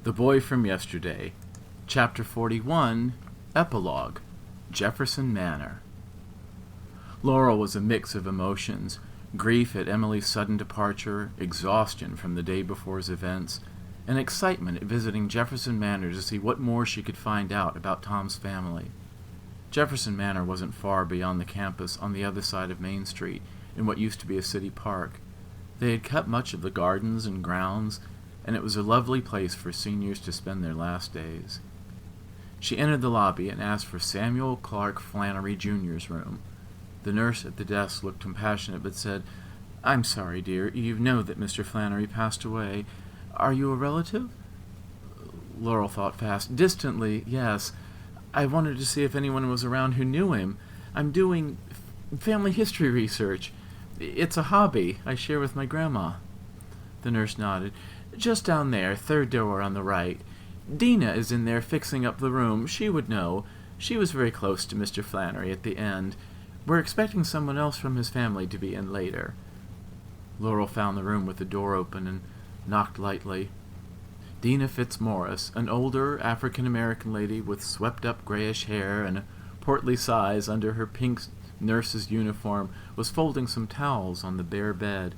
The Boy from Yesterday, Chapter 41, Epilogue, Jefferson Manor. Laurel was a mix of emotions: grief at Emily's sudden departure, exhaustion from the day before's events, and excitement at visiting Jefferson Manor to see what more she could find out about Tom's family. Jefferson Manor wasn't far beyond the campus on the other side of Main Street, in what used to be a city park. They had kept much of the gardens and grounds, and it was a lovely place for seniors to spend their last days. She entered the lobby and asked for Samuel Clark Flannery Jr.'s room. The nurse at the desk looked compassionate but said, "I'm sorry, dear. You know that Mr. Flannery passed away. Are you a relative?" Laurel thought fast. "Distantly, yes. I wanted to see if anyone was around who knew him. I'm doing family history research. It's a hobby I share with my grandma." The nurse nodded. "Just down there, third door on the right. Dina is in there fixing up the room. She would know. She was very close to Mr. Flannery at the end. We're expecting someone else from his family to be in later." Laurel found the room with the door open and knocked lightly. Dina Fitzmaurice, an older African-American lady with swept-up grayish hair and a portly size under her pink nurse's uniform, was folding some towels on the bare bed.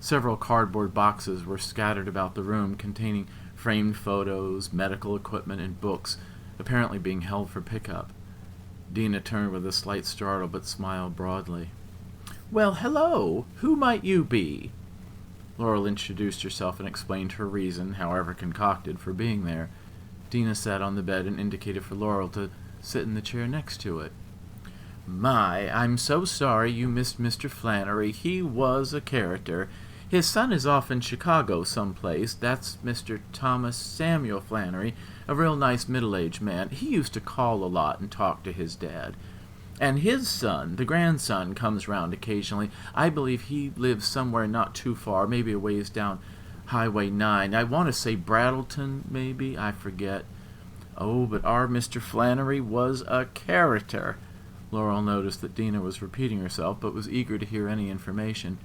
Several cardboard boxes were scattered about the room containing framed photos, medical equipment, and books, apparently being held for pickup. Dina turned with a slight startle but smiled broadly. "Well, hello! Who might you be?" Laurel introduced herself and explained her reason, however concocted, for being there. Dina sat on the bed and indicated for Laurel to sit in the chair next to it. "My, I'm so sorry you missed Mr. Flannery. He was a character. His son is off in Chicago someplace. That's Mr. Thomas Samuel Flannery, a real nice middle-aged man. He used to call a lot and talk to his dad. And his son, the grandson, comes round occasionally. I believe he lives somewhere not too far, maybe a ways down Highway 9. I want to say Brattleton, maybe. I forget. Oh, but our Mr. Flannery was a character." Laurel noticed that Dina was repeating herself, but was eager to hear any information.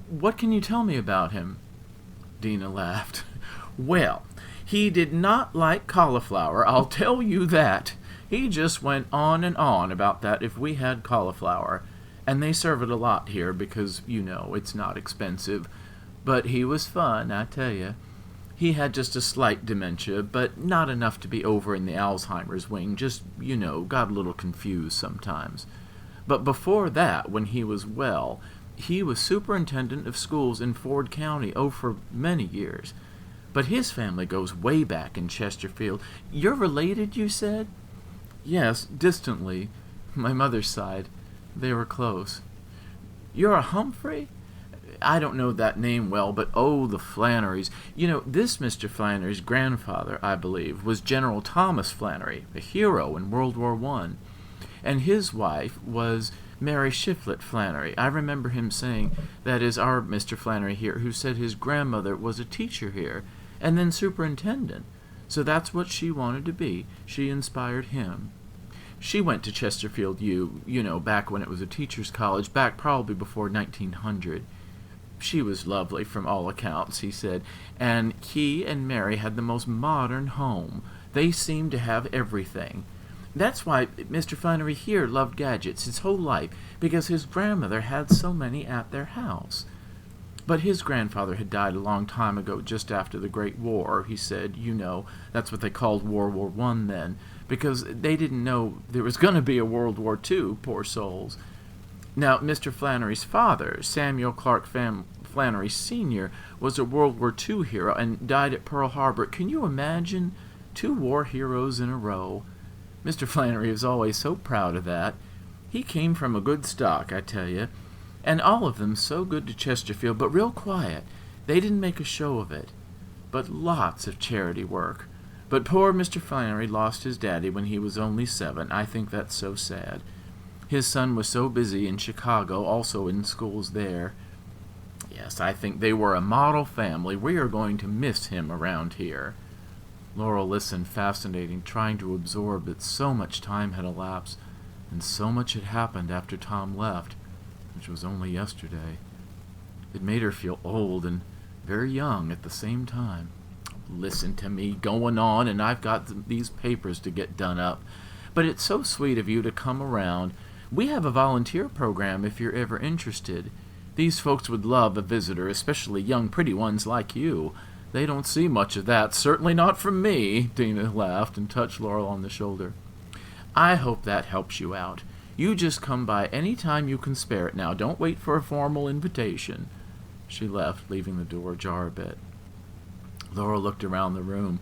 "What can you tell me about him?" Dina laughed. "Well, he did not like cauliflower, I'll tell you that. He just went on and on about that if we had cauliflower. And they serve it a lot here because, you know, it's not expensive. But he was fun, I tell you. He had just a slight dementia, but not enough to be over in the Alzheimer's wing. Just, you know, got a little confused sometimes. But before that, when he was well, he was superintendent of schools in Ford County, for many years. But his family goes way back in Chesterfield. You're related, you said?" "Yes, distantly. My mother's side. They were close." "You're a Humphrey?" "I don't know that name well, but oh, the Flannerys. You know, this Mr. Flannery's grandfather, I believe, was General Thomas Flannery, a hero in World War I. And his wife was Mary Shiflett Flannery. I remember him saying, that is our Mr. Flannery here, who said his grandmother was a teacher here, and then superintendent. So that's what she wanted to be. She inspired him. She went to Chesterfield U, you know, back when it was a teacher's college, back probably before 1900. She was lovely from all accounts," he said, "and he and Mary had the most modern home. They seemed to have everything. That's why Mr. Flannery here loved gadgets his whole life, because his grandmother had so many at their house. But his grandfather had died a long time ago, just after the Great War," he said. "You know, that's what they called World War I then, because they didn't know there was going to be a World War II, poor souls. Now, Mr. Flannery's father, Samuel Clark Flannery Sr., was a World War II hero and died at Pearl Harbor. Can you imagine? 2 war heroes in a row. Mr. Flannery was always so proud of that. He came from a good stock, I tell you. And all of them so good to Chesterfield, but real quiet. They didn't make a show of it. But lots of charity work. But poor Mr. Flannery lost his daddy when he was only 7. I think that's so sad. His son was so busy in Chicago, also in schools there. Yes, I think they were a model family. We are going to miss him around here." Laurel listened, fascinated, trying to absorb that so much time had elapsed, and so much had happened after Tom left, which was only yesterday. It made her feel old and very young at the same time. listen to me going on, and I've got these papers to get done up. But it's so sweet of you to come around. We have a volunteer program if you're ever interested. These folks would love a visitor, especially young pretty ones like you. They don't see much of that, certainly not from me." Dina laughed and touched Laurel on the shoulder. "I hope that helps you out. You just come by any time you can spare it now. Don't wait for a formal invitation." She left, leaving the door ajar a bit. Laurel looked around the room,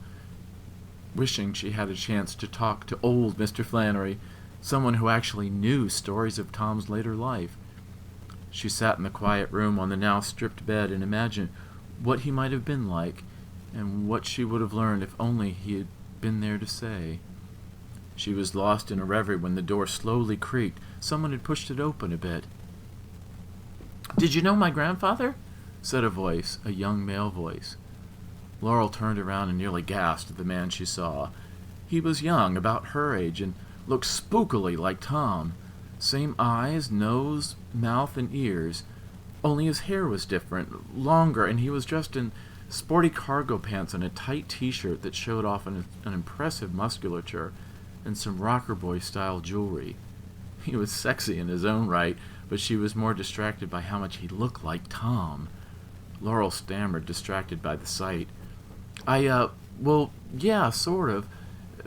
wishing she had a chance to talk to old Mr. Flannery, someone who actually knew stories of Tom's later life. She sat in the quiet room on the now stripped bed and imagined what he might have been like, and what she would have learned if only he had been there to say. She was lost in a reverie when the door slowly creaked. Someone had pushed it open a bit. "Did you know my grandfather?" said a voice, a young male voice. Laurel turned around and nearly gasped at the man she saw. He was young, about her age, and looked spookily like Tom. Same eyes, nose, mouth, and ears. Only his hair was different, longer, and he was dressed in sporty cargo pants and a tight t-shirt that showed off an impressive musculature and some rocker boy-style jewelry. He was sexy in his own right, but she was more distracted by how much he looked like Tom. Laurel stammered, distracted by the sight. Well, yeah, sort of.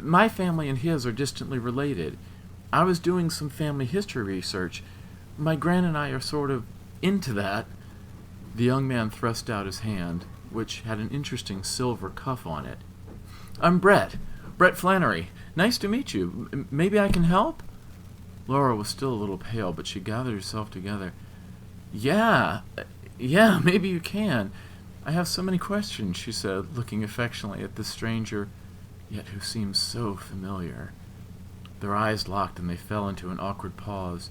My family and his are distantly related. I was doing some family history research. My gran and I are sort of into that." The young man thrust out his hand, which had an interesting silver cuff on it. "I'm Brett Flannery. Nice to meet you. Maybe I can help?" Laura was still a little pale, but she gathered herself together. Yeah, maybe you can. I have so many questions," she said, looking affectionately at the stranger, yet who seemed so familiar. Their eyes locked and they fell into an awkward pause.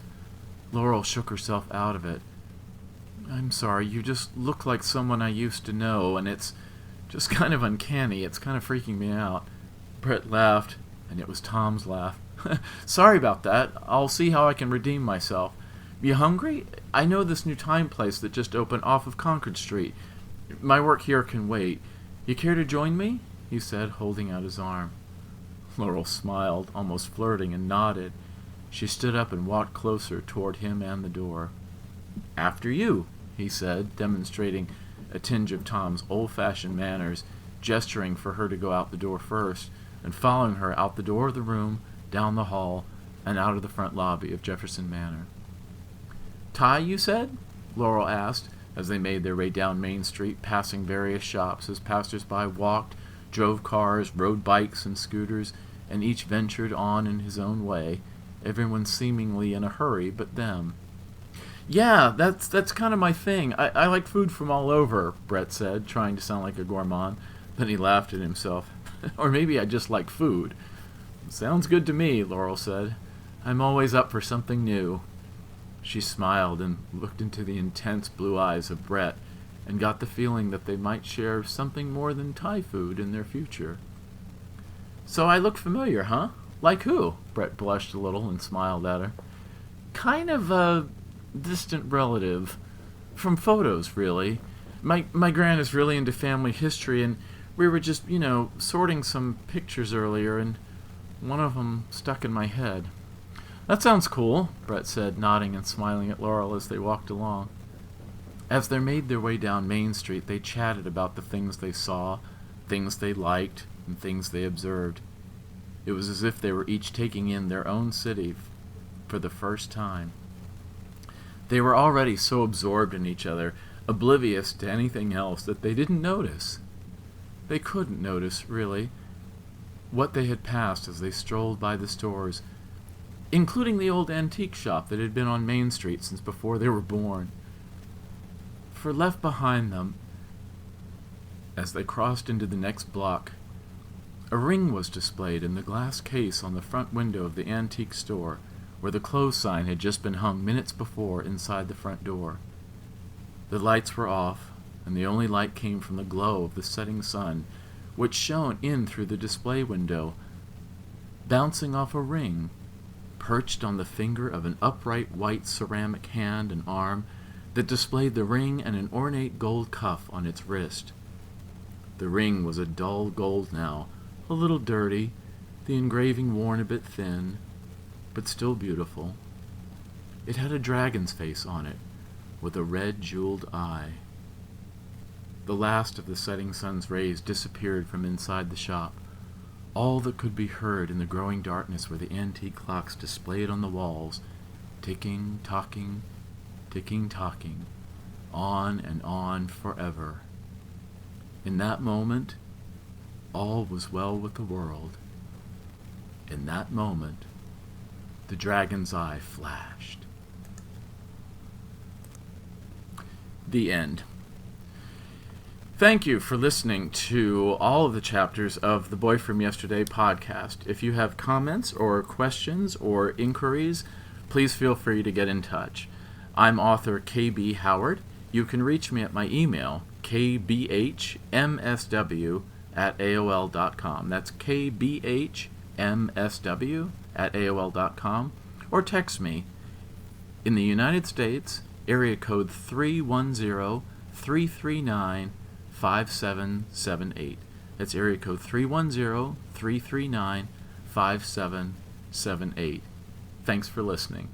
Laurel shook herself out of it. "I'm sorry, you just look like someone I used to know, and it's just kind of uncanny. It's kind of freaking me out." Brett laughed, and it was Tom's laugh. "Sorry about that. I'll see how I can redeem myself. You hungry? I know this new time place that just opened off of Concord Street. My work here can wait. You care to join me?" he said, holding out his arm. Laurel smiled, almost flirting, and nodded. She stood up and walked closer toward him and the door. "After you," he said, demonstrating a tinge of Tom's old-fashioned manners, gesturing for her to go out the door first, and following her out the door of the room, down the hall, and out of the front lobby of Jefferson Manor. "Ty, you said?" Laurel asked, as they made their way down Main Street, passing various shops as passers-by walked, drove cars, rode bikes and scooters, and each ventured on in his own way, everyone seemingly in a hurry but them. "Yeah, that's kind of my thing. I like food from all over," Brett said, trying to sound like a gourmand. Then he laughed at himself. "Or maybe I just like food." "Sounds good to me," Laurel said. "I'm always up for something new." She smiled and looked into the intense blue eyes of Brett and got the feeling that they might share something more than Thai food in their future. "So I look familiar, huh? Like who?" Brett blushed a little and smiled at her. "Kind of a distant relative. From photos, really. My gran is really into family history, and we were just, sorting some pictures earlier, and one of them stuck in my head." "That sounds cool," Brett said, nodding and smiling at Laurel as they walked along. As they made their way down Main Street, they chatted about the things they saw, things they liked, and things they observed. It was as if they were each taking in their own city for the first time. They were already so absorbed in each other, oblivious to anything else, that they didn't notice. They couldn't notice, really, what they had passed as they strolled by the stores, including the old antique shop that had been on Main Street since before they were born. For left behind them, as they crossed into the next block, a ring was displayed in the glass case on the front window of the antique store, where the close sign had just been hung minutes before inside the front door. The lights were off, and the only light came from the glow of the setting sun, which shone in through the display window, bouncing off a ring, perched on the finger of an upright white ceramic hand and arm that displayed the ring and an ornate gold cuff on its wrist. The ring was a dull gold now, a little dirty, the engraving worn a bit thin, but still beautiful. It had a dragon's face on it, with a red jeweled eye. The last of the setting sun's rays disappeared from inside the shop. All that could be heard in the growing darkness were the antique clocks displayed on the walls, ticking, talking, on and on forever. In that moment, all was well with the world. In that moment, the dragon's eye flashed. The end. Thank you for listening to all of the chapters of the Boy From Yesterday podcast. If you have comments or questions or inquiries, please feel free to get in touch. I'm author KB Howard. You can reach me at my email, kbhmsw@aol.com. That's kbhmsw@aol.com. Or text me. In the United States, area code 310-339-5778. That's area code 310-339-5778. Thanks for listening.